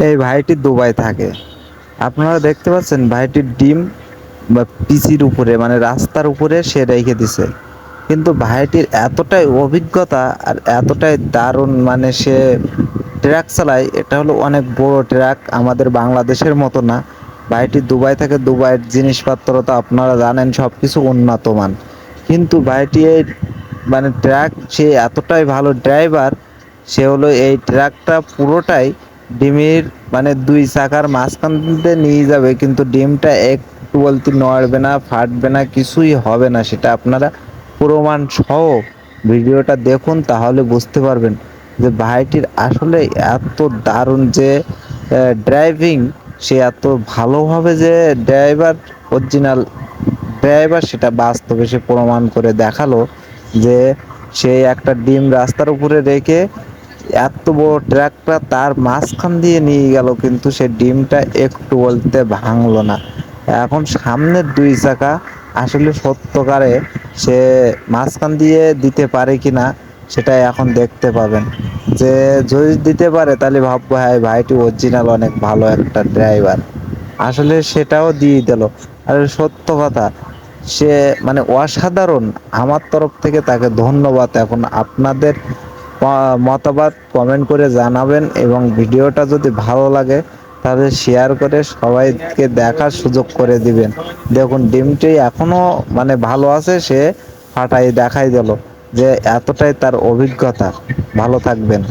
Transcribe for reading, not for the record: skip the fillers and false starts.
এই ভাইটি দুবাই থাকে। আপনারা দেখতে পাচ্ছেন ভাইটির ডিম বা পিসির উপরে মানে রাস্তার উপরে সে রেখে দিছে। কিন্তু ভাইটির এতটাই অভিজ্ঞতা আর এতটাই দারুণ মানে সে ট্রাক চালায়, এটা হলো অনেক বড় ট্রাক, আমাদের বাংলাদেশের মতো না। ভাইটি দুবাই থেকে, দুবাইয়ের জিনিসপত্র তো আপনারা জানেন সবকিছু উন্নত মান। কিন্তু ভাইটি এই মানে ট্রাক সে এতটাই ভালো ড্রাইভার, সে হলো এই ট্রাকটা পুরোটাই ডিমের মানে দুই চাকার মাঝখান দিয়ে নিয়ে যাবে, কিন্তু ডিমটা একটু বলতে নড়বে না, ফাটবে না, কিছুই হবে না। সেটা আপনারা প্রমাণ সহ ভিডিওটা দেখুন, তাহলে বুঝতে পারবেন যে ভাইটির আসলে এত দারুণ যে ড্রাইভিং, সে এত ভালোভাবে যে ড্রাইভার, অরিজিনাল ড্রাইভার, সেটা বাস্তবে সে প্রমাণ করে দেখালো যে সে একটা ডিম রাস্তার উপরে রেখে এত বড় ট্রাকটা তার মাঝখান দিয়ে নিয়ে গেল, কিন্তু সে ডিমটা একটু বলতে ভাঙলো না। এখন সামনের দুই চাকা আসলে সত্যকারে সে মাঝখান দিয়ে দিতে পারে কিনা সেটা এখন দেখতে পাবেন। যে যদি দিতে পারে তাহলে ভাববো হ্যাঁ ভাইটি অরিজিনাল অনেক ভালো একটা ড্রাইভার। আসলে সেটাও দিয়ে দিল। আর সত্য কথা, সে মানে অসাধারণ। আমার তরফ থেকে তাকে ধন্যবাদ। এখন আপনাদের মতামত কমেন্ট করে জানাবেন, এবং ভিডিওটা যদি ভালো লাগে তাহলে শেয়ার করে সবাইকে দেখার সুযোগ করে দিবেন। দেখুন ডিমটি এখনো মানে ভালো আছে, সে ফাটাই দেখাই দিল যে এতটাই তার অভিজ্ঞতা। ভালো থাকবেন।